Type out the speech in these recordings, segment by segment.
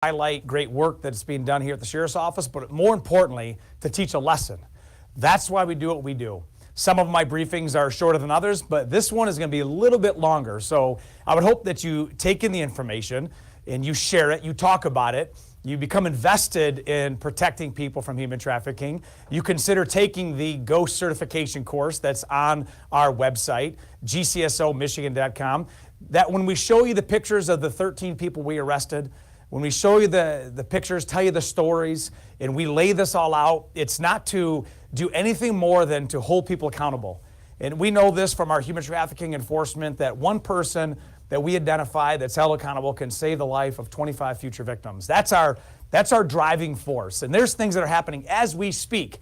highlight great work that's being done here at the Sheriff's Office, but more importantly, to teach a lesson. That's why we do what we do. Some of my briefings are shorter than others, but this one is going to be a little bit longer. So I would hope that you take in the information and you share it, you talk about it, you become invested in protecting people from human trafficking. You consider taking the GHOST certification course that's on our website, gcsomichigan.com. That when we show you the pictures of the 13 people we arrested, when we show you the pictures, tell you the stories, and we lay this all out, it's not to do anything more than to hold people accountable. And we know this from our human trafficking enforcement, that one person that we identify that's held accountable can save the life of 25 future victims. That's our driving force. And there's things that are happening as we speak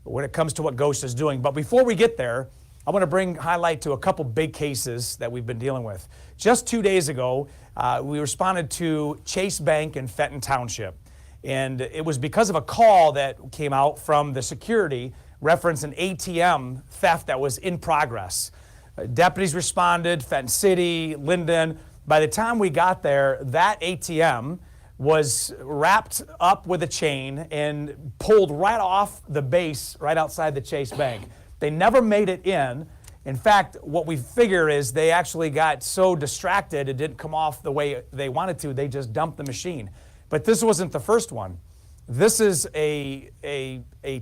when it comes to what GHOST is doing. But before we get there, I want to bring highlight to a couple big cases that we've been dealing with. Just 2 days ago, we responded to Chase Bank in Fenton Township. And it was because of a call that came out from the security reference an ATM theft that was in progress. Deputies responded, Fenton City, Linden. By the time we got there, that ATM was wrapped up with a chain and pulled right off the base right outside the Chase Bank. They never made it in. In fact, what we figure is they actually got so distracted it didn't come off the way they wanted to. They just dumped the machine. But this wasn't the first one. This is a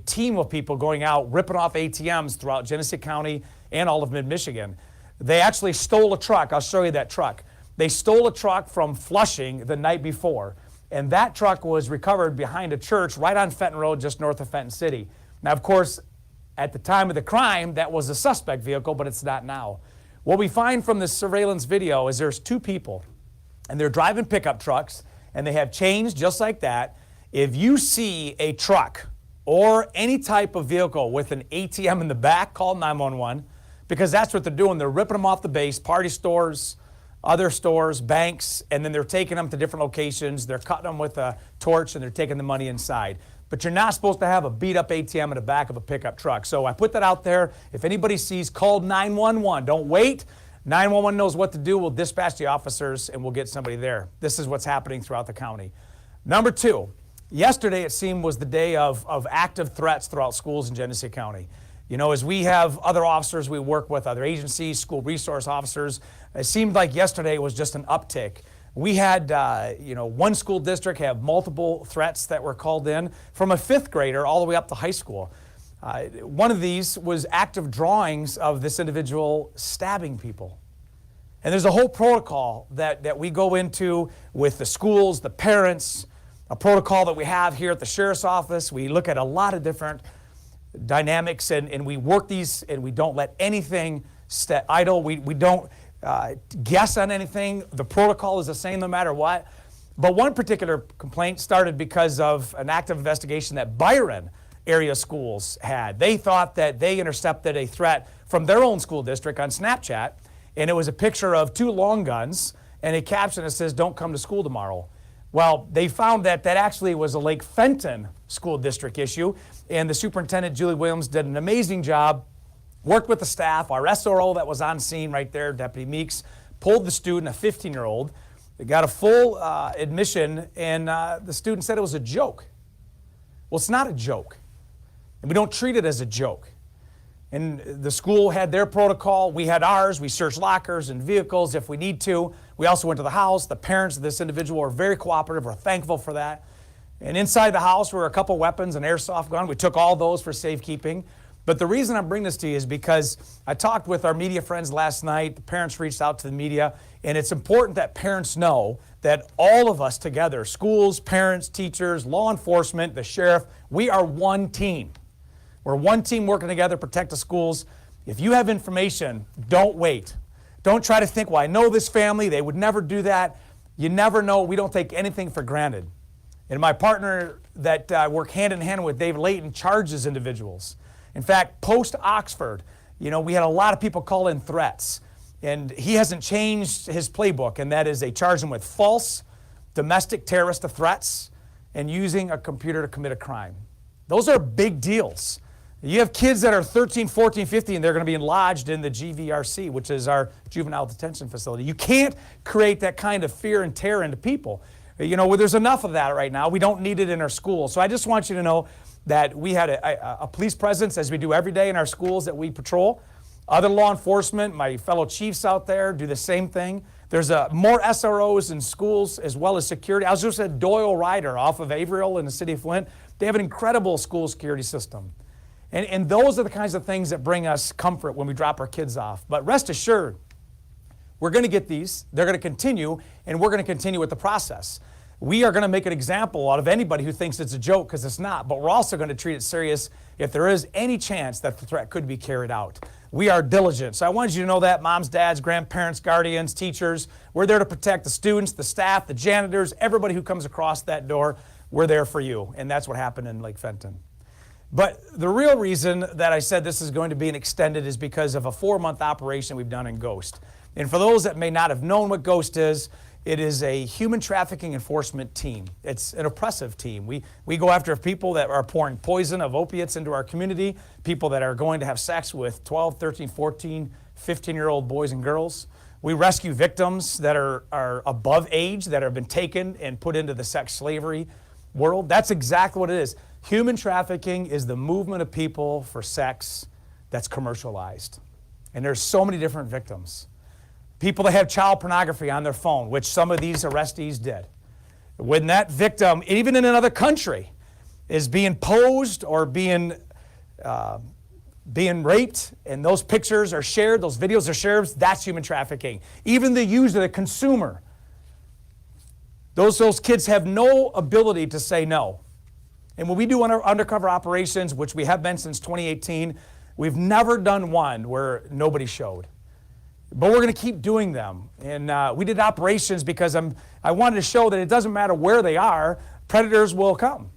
team of people going out, ripping off ATMs throughout Genesee County and all of mid-Michigan. They actually stole a truck. I'll show you that truck. They stole a truck from Flushing the night before, and that truck was recovered behind a church right on Fenton Road, just north of Fenton City. Now, of course, at the time of the crime, that was a suspect vehicle, but it's not now. What we find from this surveillance video is there's two people, and they're driving pickup trucks, and they have chains just like that. If you see a truck or any type of vehicle with an ATM in the back, call 911, because that's what they're doing. They're ripping them off the base, party stores, other stores, banks, and then they're taking them to different locations. They're cutting them with a torch, and they're taking the money inside. But you're not supposed to have a beat-up ATM in the back of a pickup truck. So I put that out there. If anybody sees, call 911. Don't wait. 911 knows what to do. We'll dispatch the officers, and we'll get somebody there. This is what's happening throughout the county. Number two, yesterday it seemed was the day of active threats throughout schools in Genesee County. You know, as we have other officers we work with, other agencies, school resource officers, it seemed like yesterday was just an uptick. We had, one school district have multiple threats that were called in from a fifth grader all the way up to high school. One of these was active drawings of this individual stabbing people. And there's a whole protocol that we go into with the schools, the parents, a protocol that we have here at the Sheriff's Office. We look at a lot of different dynamics and we work these, and we don't let anything idle. We don't guess on anything. The protocol is the same no matter what. But one particular complaint started because of an active investigation that Byron area schools had. They thought that they intercepted a threat from their own school district on Snapchat, and it was a picture of two long guns and a caption that says, "Don't come to school tomorrow." Well, they found that that actually was a Lake Fenton school district issue, and the superintendent, Julie Williams, did an amazing job, worked with the staff. Our SRO that was on scene right there, Deputy Meeks, pulled the student, a 15-year-old. They got a full admission, and the student said it was a joke. Well, it's not a joke, and we don't treat it as a joke. And the school had their protocol. We had ours. We searched lockers and vehicles if we need to. We also went to the house. The parents of this individual were very cooperative. We're thankful for that. And inside the house were a couple weapons, an airsoft gun. We took all those for safekeeping. But the reason I'm bringing this to you is because I talked with our media friends last night. The parents reached out to the media, and it's important that parents know that all of us together, schools, parents, teachers, law enforcement, the sheriff, we are one team. We're one team working together to protect the schools. If you have information, don't wait. Don't try to think, well, I know this family, they would never do that. You never know. We don't take anything for granted. And my partner that I work hand in hand with, Dave Layton, charges individuals. In fact, post-Oxford, we had a lot of people call in threats. And he hasn't changed his playbook, and that is they charge them with false domestic terrorist threats and using a computer to commit a crime. Those are big deals. You have kids that are 13, 14, 15, and they're going to be lodged in the GVRC, which is our juvenile detention facility. You can't create that kind of fear and terror into people. You know, there's enough of that right now. We don't need it in our schools. So I just want you to know that we had a police presence, as we do every day in our schools that we patrol. Other law enforcement, my fellow chiefs out there do the same thing. There's more SROs in schools as well as security. I was just at Doyle Ryder off of Averill in the city of Flint. They have an incredible school security system. And those are the kinds of things that bring us comfort when we drop our kids off. But rest assured, we're going to get these. They're going to continue, and we're going to continue with the process. We are going to make an example out of anybody who thinks it's a joke, because it's not. But we're also going to treat it serious if there is any chance that the threat could be carried out. We are diligent. So I wanted you to know that, moms, dads, grandparents, guardians, teachers. We're there to protect the students, the staff, the janitors, everybody who comes across that door. We're there for you. And that's what happened in Lake Fenton. But the real reason that I said this is going to be an extended is because of a 4-month operation we've done in Ghost. And for those that may not have known what Ghost is, it is a human trafficking enforcement team. It's an oppressive team. We go after people that are pouring poison of opiates into our community, people that are going to have sex with 12, 13, 14, 15-year-old boys and girls. We rescue victims that are above age, that have been taken and put into the sex slavery world. That's exactly what it is. Human trafficking is the movement of people for sex that's commercialized. And there's so many different victims. People that have child pornography on their phone, which some of these arrestees did. When that victim, even in another country, is being posed or being raped, and those pictures are shared, those videos are shared, that's human trafficking. Even the user, the consumer, those kids have no ability to say no. And when we do undercover operations, which we have been since 2018, we've never done one where nobody showed. But we're going to keep doing them. And we did operations because I wanted to show that it doesn't matter where they are, predators will come.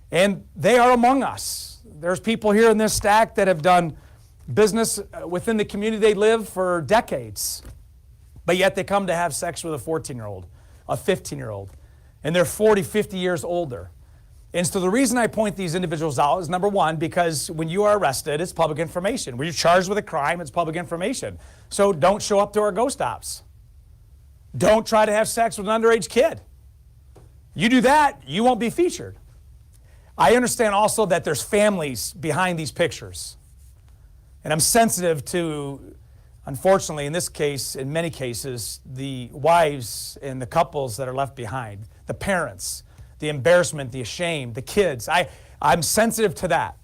And they are among us. There's people here in this stack that have done business within the community they live for decades. But yet they come to have sex with a 14-year-old, a 15-year-old. And they're 40, 50 years older. And so the reason I point these individuals out is, number one, because when you are arrested, it's public information. When you're charged with a crime, it's public information. So don't show up to our ghost ops. Don't try to have sex with an underage kid. You do that, you won't be featured. I understand also that there's families behind these pictures. And I'm sensitive to, unfortunately, in this case, in many cases, the wives and the couples that are left behind, the parents, the embarrassment, the shame, the kids. I'm sensitive to that.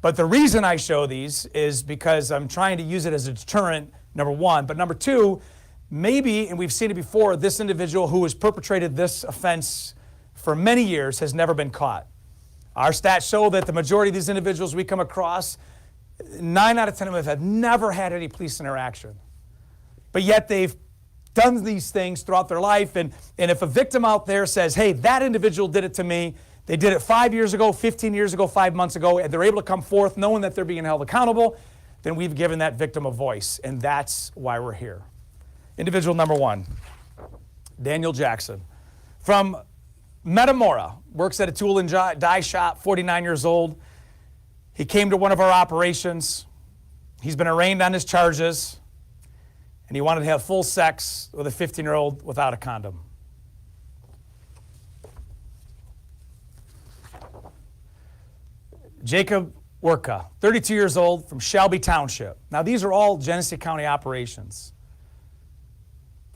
But the reason I show these is because I'm trying to use it as a deterrent, number one. But number two, maybe, and we've seen it before, this individual who has perpetrated this offense for many years has never been caught. Our stats show that the majority of these individuals we come across, 9 out of 10 of them have never had any police interaction. But yet they've done these things throughout their life, and if a victim out there says, hey, that individual did it to me, they did it 5 years ago, 15 years ago, 5 months ago, and they're able to come forth knowing that they're being held accountable, then we've given that victim a voice, and that's why we're here. Individual number one, Daniel Jackson. From Metamora, works at a tool and die shop, 49 years old. He came to one of our operations. He's been arraigned on his charges. And he wanted to have full sex with a 15-year-old without a condom. Jacob Worka, 32 years old, from Shelby Township. Now, these are all Genesee County operations.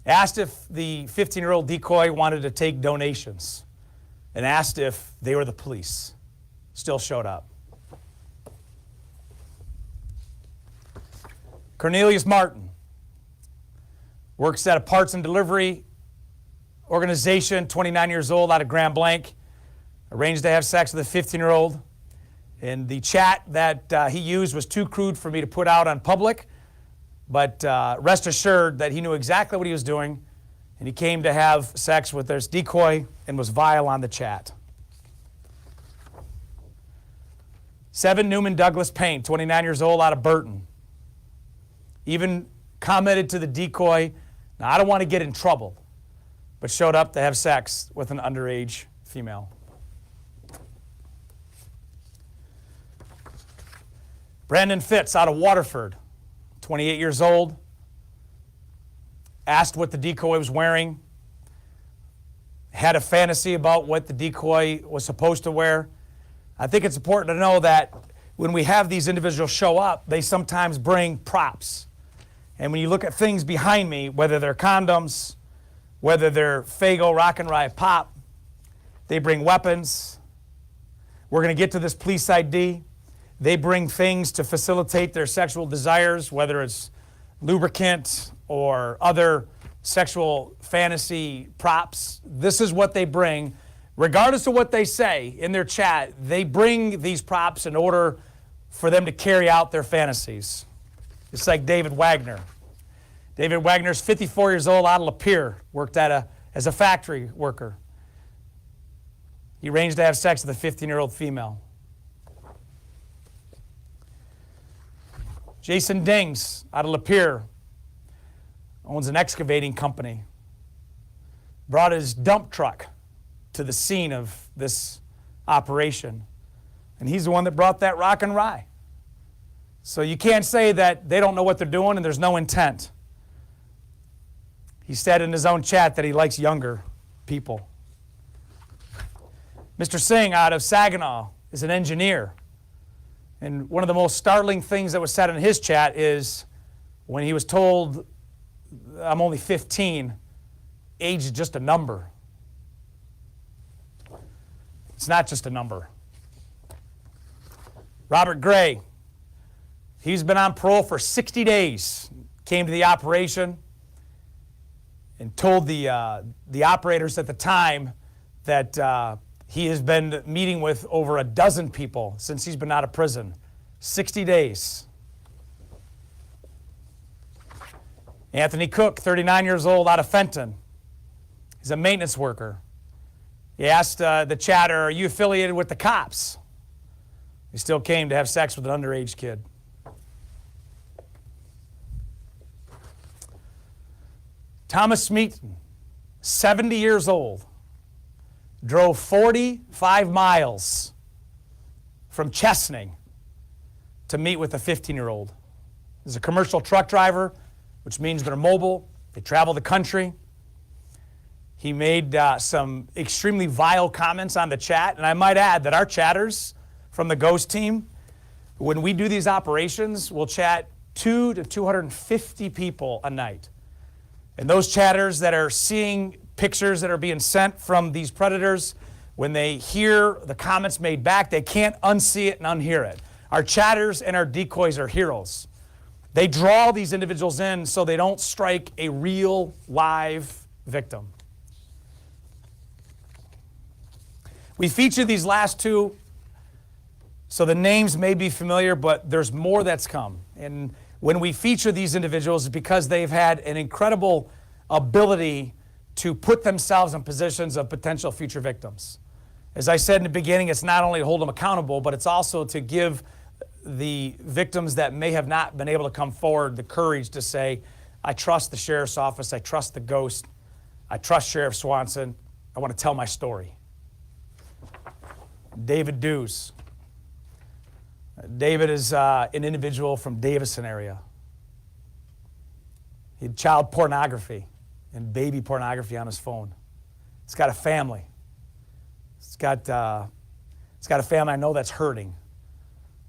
Asked if the 15-year-old decoy wanted to take donations, and asked if they were the police. Still showed up. Cornelius Martin. Works at a parts and delivery organization, 29 years old, out of Grand Blanc. Arranged to have sex with a 15-year-old. And the chat that he used was too crude for me to put out on public. But rest assured that he knew exactly what he was doing. And he came to have sex with this decoy and was vile on the chat. 7, Newman Douglas Payne, 29 years old, out of Burton. Even commented to the decoy, now, I don't want to get in trouble, but showed up to have sex with an underage female. Brandon Fitz out of Waterford, 28 years old, asked what the decoy was wearing, had a fantasy about what the decoy was supposed to wear. I think it's important to know that when we have these individuals show up, they sometimes bring props. And when you look at things behind me, whether they're condoms, whether they're Faygo Rock and Rye Pop, they bring weapons. We're going to get to this police ID. They bring things to facilitate their sexual desires, whether it's lubricant or other sexual fantasy props. This is what they bring. Regardless of what they say in their chat, they bring these props in order for them to carry out their fantasies. It's like David Wagner. David Wagner's 54 years old, out of Lapeer, worked as a factory worker. He arranged to have sex with a 15-year-old female. Jason Dings, out of Lapeer, owns an excavating company. Brought his dump truck to the scene of this operation. And he's the one that brought that rock and rye. So you can't say that they don't know what they're doing and there's no intent. He said in his own chat that he likes younger people. Mr. Singh out of Saginaw is an engineer. And one of the most startling things that was said in his chat is when he was told, I'm only 15, age is just a number. It's not just a number. Robert Gray, he's been on parole for 60 days, came to the operation and told the operators at the time that he has been meeting with over a dozen people since he's been out of prison. 60 days. Anthony Cook, 39 years old, out of Fenton. He's a maintenance worker. He asked the chatter, are you affiliated with the cops? He still came to have sex with an underage kid. Thomas Smeaton, 70 years old, drove 45 miles from Chesaning to meet with a 15-year-old. He's a commercial truck driver, which means they're mobile. They travel the country. He made some extremely vile comments on the chat, and I might add that our chatters from the Ghost team, when we do these operations, we'll chat 200 to 250 people a night. And those chatters that are seeing pictures that are being sent from these predators, when they hear the comments made back, they can't unsee it and unhear it. Our chatters and our decoys are heroes. They draw these individuals in so they don't strike a real, live victim. We feature these last two, so the names may be familiar, but there's more that's come. And when we feature these individuals, it's because they've had an incredible ability to put themselves in positions of potential future victims. As I said in the beginning, it's not only to hold them accountable, but it's also to give the victims that may have not been able to come forward the courage to say, I trust the sheriff's office, I trust the Ghost, I trust Sheriff Swanson, I want to tell my story. David Dews. David is an individual from Davison area. He had child pornography and baby pornography on his phone. He's got a family. He's got a family I know that's hurting.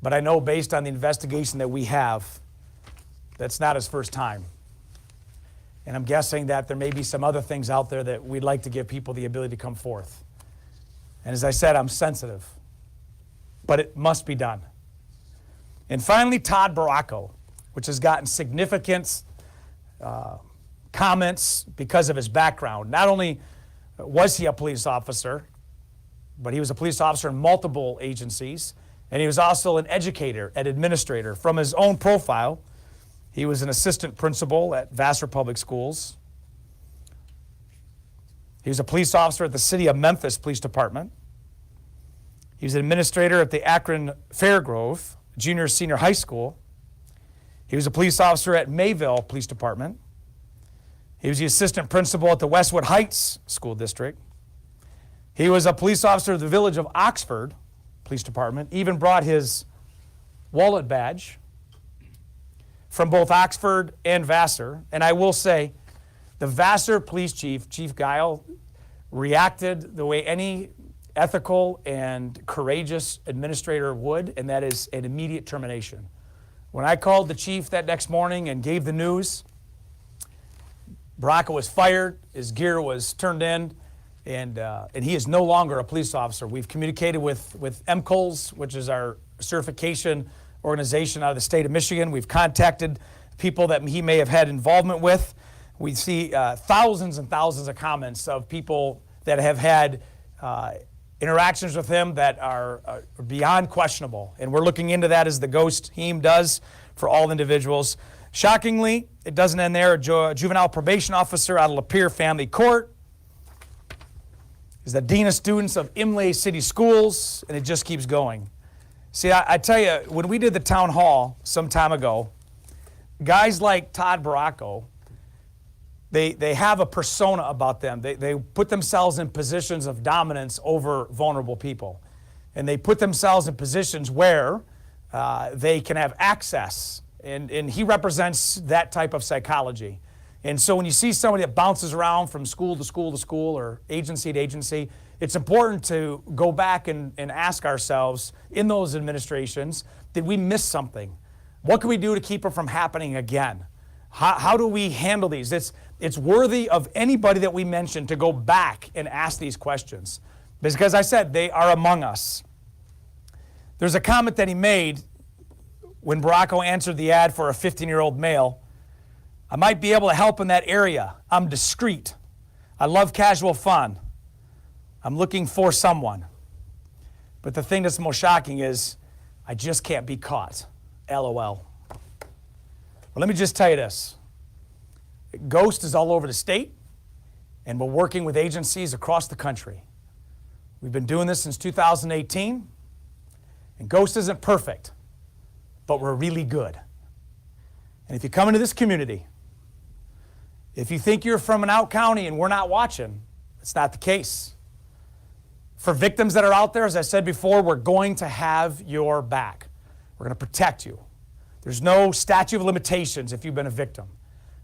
But I know based on the investigation that we have, that's not his first time. And I'm guessing that there may be some other things out there that we'd like to give people the ability to come forth. And as I said, I'm sensitive. But it must be done. And finally, Todd Baracko, which has gotten significant comments because of his background. Not only was he a police officer, but he was a police officer in multiple agencies, and he was also an educator and administrator. From his own profile, he was an assistant principal at Vassar Public Schools. He was a police officer at the City of Memphis Police Department. He was an administrator at the Akron Fairgrove Junior Senior High School. He was a police officer at Mayville Police Department. He was the assistant principal at the Westwood Heights School District. He was a police officer of the Village of Oxford Police Department, even brought his wallet badge from both Oxford and Vassar. And I will say, the Vassar police chief, Chief Guile, reacted the way any ethical and courageous administrator would, and that is an immediate termination. When I called the chief that next morning and gave the news, Baracko was fired, his gear was turned in, and he is no longer a police officer. We've communicated with MCOLS, which is our certification organization out of the state of Michigan. We've contacted people that he may have had involvement with. We see thousands and thousands of comments of people that have had interactions with him that are beyond questionable. And we're looking into that as the Ghost team does for all individuals. Shockingly, it doesn't end there. A juvenile probation officer out of Lapeer Family Court is the dean of students of Imlay City Schools, and it just keeps going. See, I tell you, when we did the town hall some time ago, guys like Todd Baracko, they have a persona about them. They put themselves in positions of dominance over vulnerable people. And they put themselves in positions where they can have access. And he represents that type of psychology. And so when you see somebody that bounces around from school to school to school or agency to agency, it's important to go back and ask ourselves in those administrations, did we miss something? What can we do to keep it from happening again? How do we handle these? It's worthy of anybody that we mention to go back and ask these questions. Because I said, they are among us. There's a comment that he made when Baracko answered the ad for a 15-year-old male. I might be able to help in that area. I'm discreet. I love casual fun. I'm looking for someone. But the thing that's most shocking is I just can't be caught. LOL. Well, let me just tell you this. Ghost is all over the state, and we're working with agencies across the country. We've been doing this since 2018, and Ghost isn't perfect, but we're really good. And if you come into this community, if you think you're from an out county and we're not watching, it's not the case. For victims that are out there, as I said before, we're going to have your back. We're going to protect you. There's no statute of limitations if you've been a victim.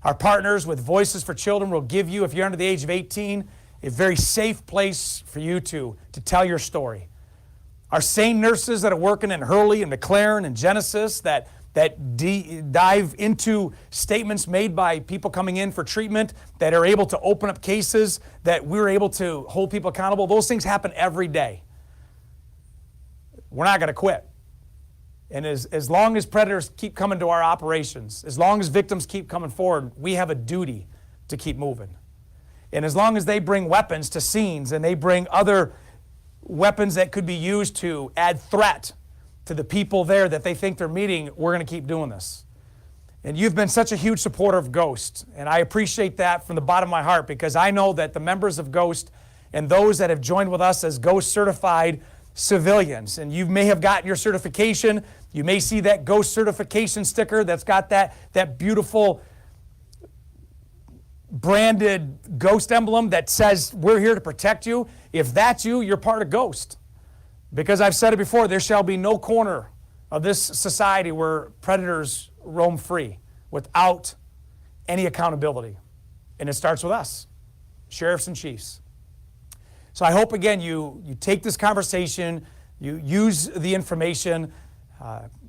Our partners with Voices for Children will give you, if you're under the age of 18, a very safe place for you to tell your story. Our SANE nurses that are working in Hurley and McLaren and Genesis that dive into statements made by people coming in for treatment, that are able to open up cases, that we're able to hold people accountable. Those things happen every day. We're not going to quit. And as long as predators keep coming to our operations, as long as victims keep coming forward, we have a duty to keep moving. And as long as they bring weapons to scenes and they bring other weapons that could be used to add threat to the people there that they think they're meeting, we're going to keep doing this. And you've been such a huge supporter of Ghost, and I appreciate that from the bottom of my heart, because I know that the members of Ghost and those that have joined with us as Ghost certified civilians, and you may have gotten your certification, you may see that Ghost certification sticker that's got that beautiful branded Ghost emblem that says we're here to protect you. If that's you, you're part of Ghost. Because I've said it before, there shall be no corner of this society where predators roam free without any accountability. And it starts with us, sheriffs and chiefs. So I hope, again, you take this conversation, you use the information,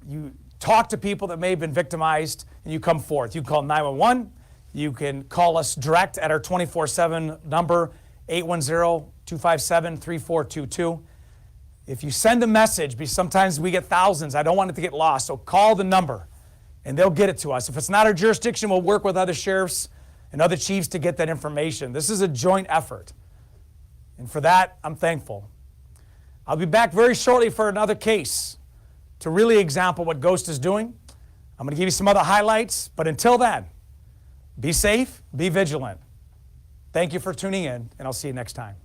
you talk to people that may have been victimized, and you come forth. You can call 911. You can call us direct at our 24/7 number, 810-257-3422. If you send a message, because sometimes we get thousands, I don't want it to get lost, so call the number, and they'll get it to us. If it's not our jurisdiction, we'll work with other sheriffs and other chiefs to get that information. This is a joint effort, and for that, I'm thankful. I'll be back very shortly for another case to really example what Ghost is doing. I'm going to give you some other highlights, but until then, be safe, be vigilant. Thank you for tuning in, and I'll see you next time.